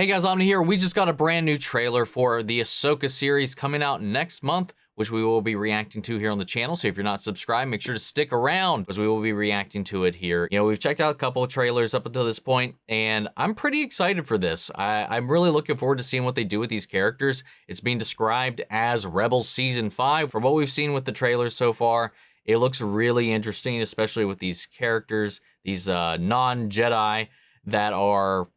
Hey guys, Omni here. We just got a brand new trailer for the Ahsoka series coming out next month, which we will be reacting to here on the channel. So if you're not subscribed, make sure to stick around because we will be reacting to it here. You know, we've checked out a couple of trailers up until this point, and I'm pretty excited for this. I'm really looking forward to seeing what they do with these characters. It's being described as Rebels Season 5. From what we've seen with the trailers so far, it looks really interesting, especially with these characters, these non-Jedi that are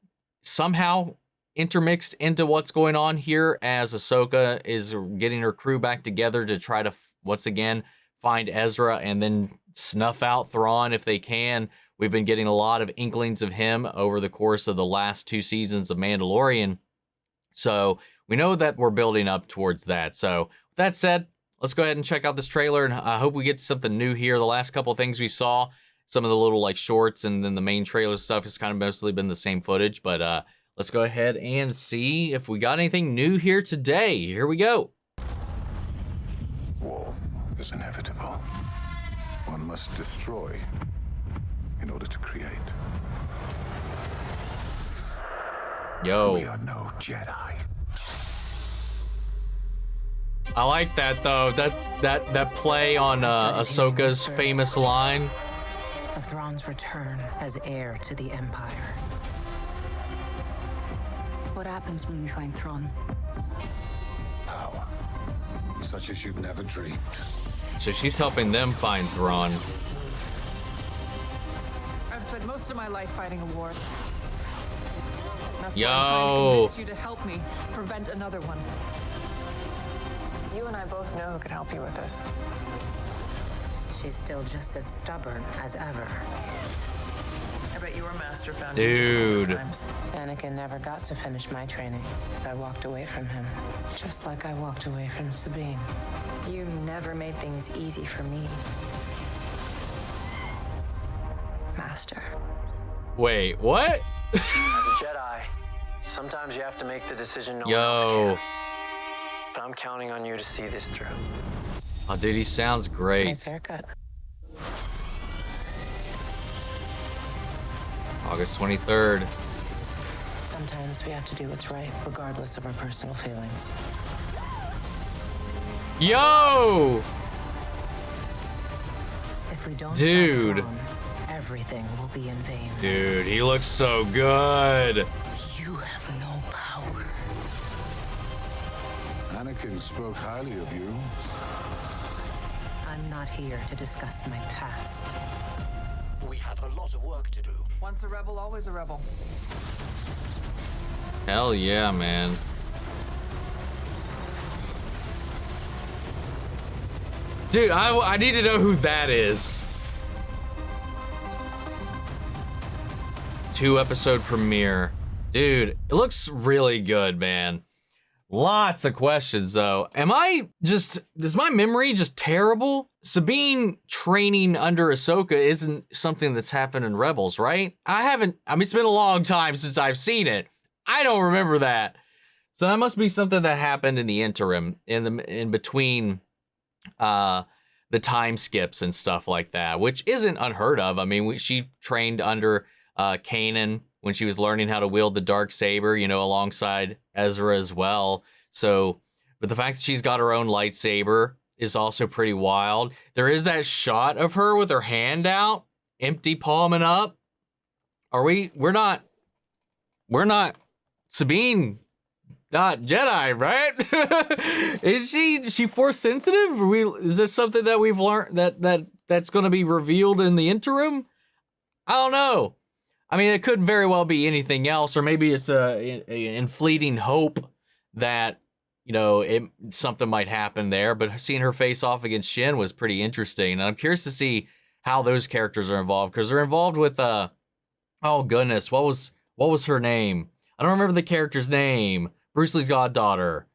somehow intermixed into what's going on here as Ahsoka is getting her crew back together to try to once again find Ezra and then snuff out Thrawn if they can. We've been getting a lot of inklings of him over the course of the last 2 seasons of Mandalorian, so we know that we're building up towards that. So with that said, let's go ahead and check out this trailer, and I hope we get something new here. The last couple of things we saw, some of the little like shorts and then the main trailer stuff, has kind of mostly been the same footage, but let's go ahead and see if we got anything new here today. Here we go. War is inevitable. One must destroy in order to create. Yo. We are no Jedi. I like that though. That play on Ahsoka's famous line of Thrawn's return as heir to the Empire. What happens when we find Thrawn? Power, such as you've never dreamed. So she's helping them find Thrawn. I've spent most of my life fighting a war. That's Yo. why I'm trying to convince you to help me prevent another one. You and I both know who could help you with this. She's still just as stubborn as ever. I bet your master found Dude. you times. Anakin never got to finish my training. I walked away from him, just like I walked away from Sabine. You never made things easy for me, Master. Wait, what? As a Jedi, sometimes you have to make the decision no one else Yo. can. But I'm counting on you to see this through. Oh, dude, he sounds great. Nice haircut. August 23rd. Sometimes we have to do what's right, regardless of our personal feelings. Yo! If we don't Dude. stop Thrawn, everything will be in vain. Dude, he looks so good. You have no power. Anakin spoke highly of you. I'm not here to discuss my past. We have a lot of work to do. Once a rebel, always a rebel. Hell yeah, man. Dude, I need to know who that is. 2-episode premiere. Dude, it looks really good, man. Lots of questions though. Is my memory just terrible? Sabine training under Ahsoka isn't something that's happened in Rebels, right? I mean, it's been a long time since I've seen it. I don't remember that. So that must be something that happened in the interim, in between the time skips and stuff like that, which isn't unheard of. I mean, she trained under Kanan when she was learning how to wield the Darksaber, you know, alongside Ezra as well. So, but the fact that she's got her own lightsaber is also pretty wild. There is that shot of her with her hand out, empty palming up. We're not Sabine, not Jedi, right? Is she force sensitive? Is this something that we've learned that's going to be revealed in the interim? I don't know. I mean, it could very well be anything else, or maybe it's a fleeting hope that, you know, something might happen there. But seeing her face off against Shin was pretty interesting, and I'm curious to see how those characters are involved, because they're involved with oh goodness, what was her name? I don't remember the character's name. Bruce Lee's goddaughter.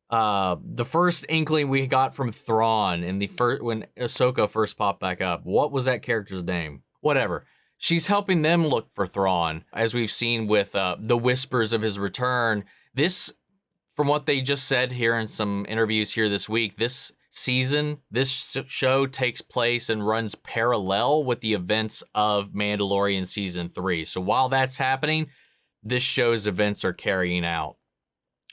The first inkling we got from Thrawn in when Ahsoka first popped back up. What was that character's name? Whatever. She's helping them look for Thrawn, as we've seen with the whispers of his return. This, from what they just said here in some interviews here this week, this season, this show takes place and runs parallel with the events of Mandalorian Season 3. So while that's happening, this show's events are carrying out.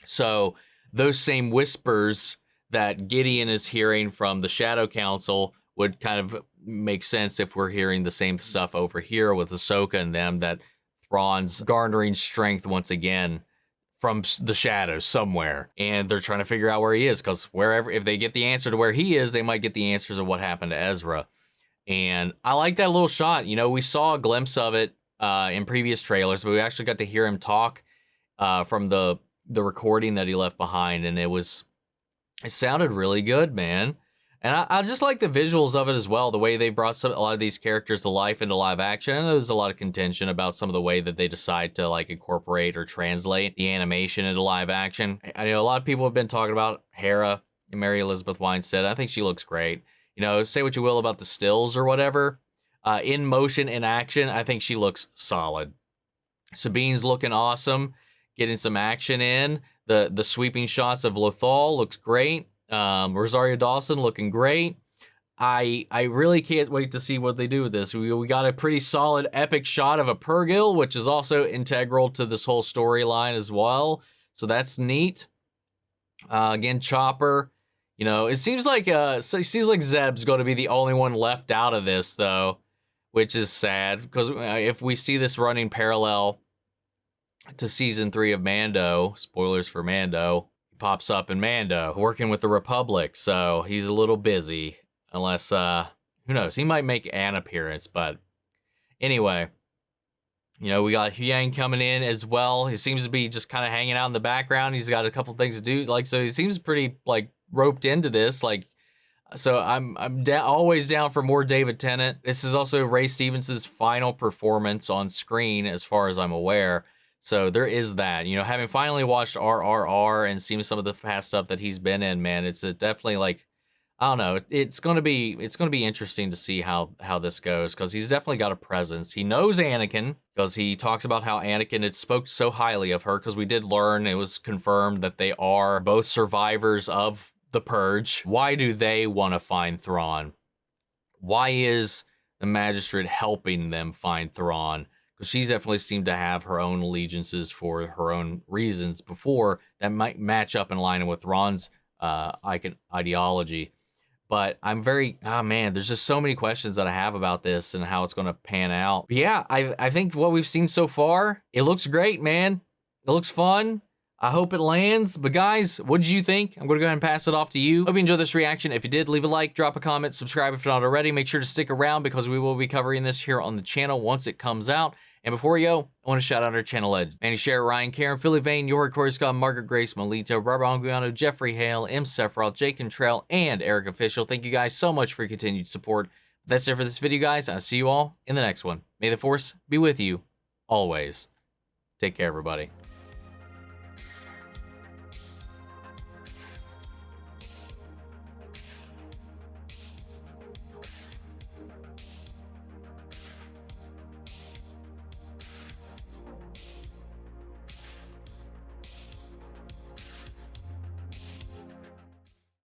So those same whispers that Gideon is hearing from the Shadow Council would kind of make sense if we're hearing the same stuff over here with Ahsoka and them, that Thrawn's garnering strength once again from the shadows somewhere, and they're trying to figure out where he is, because wherever, if they get the answer to where he is, they might get the answers of what happened to Ezra. And I like that little shot. You know, we saw a glimpse of it in previous trailers, but we actually got to hear him talk from the recording that he left behind, and it sounded really good, man. And I just like the visuals of it as well, the way they brought a lot of these characters to life into live action. I know there's a lot of contention about some of the way that they decide to like incorporate or translate the animation into live action. I know a lot of people have been talking about Hera and Mary Elizabeth Winstead. I think she looks great. You know, say what you will about the stills or whatever. In motion, in action, I think she looks solid. Sabine's looking awesome, getting some action in. The sweeping shots of Lothal looks great. Rosario Dawson looking great. I really can't wait to see what they do with this. We got a pretty solid epic shot of a Purrgil, which is also integral to this whole storyline as well. So that's neat. Again, Chopper. You know, it seems like Zeb's going to be the only one left out of this, though, which is sad, because if we see this running parallel to season 3 of Mando, spoilers for Mando, he pops up in Mando working with the Republic, so he's a little busy, unless who knows, he might make an appearance. But anyway, you know, we got Huyang coming in as well. He seems to be just kind of hanging out in the background. He's got a couple things to do, like, so he seems pretty like roped into this, like. So I'm always down for more David Tennant. This is also Ray Stevens' final performance on screen, as far as I'm aware. So there is that. You know, having finally watched RRR and seen some of the past stuff that he's been in, man, it's definitely like, I don't know. It's gonna be interesting to see how this goes, because he's definitely got a presence. He knows Anakin, because he talks about how Anakin had spoke so highly of her, because we did learn, it was confirmed that they are both survivors of the Purge. Why do they want to find Thrawn? Why is the Magistrate helping them find Thrawn? Because she's definitely seemed to have her own allegiances for her own reasons before that might match up in line with Thrawn's ideology. But I'm very, man, there's just so many questions that I have about this and how it's going to pan out. But yeah, I think what we've seen so far, it looks great, man. It looks fun. I hope it lands. But guys, what did you think? I'm going to go ahead and pass it off to you. Hope you enjoyed this reaction. If you did, leave a like, drop a comment, subscribe if you're not already. Make sure to stick around, because we will be covering this here on the channel once it comes out. And before we go, I want to shout out our channel legends: Manny Share, Ryan, Karen, Philly Vane, York, Corey Scott, Margaret Grace, Melito, Barbara Anguiano, Jeffrey Hale, M. Sephiroth, Jake Cantrell, and Eric Official. Thank you guys so much for your continued support. That's it for this video, guys. I'll see you all in the next one. May the Force be with you always. Take care, everybody.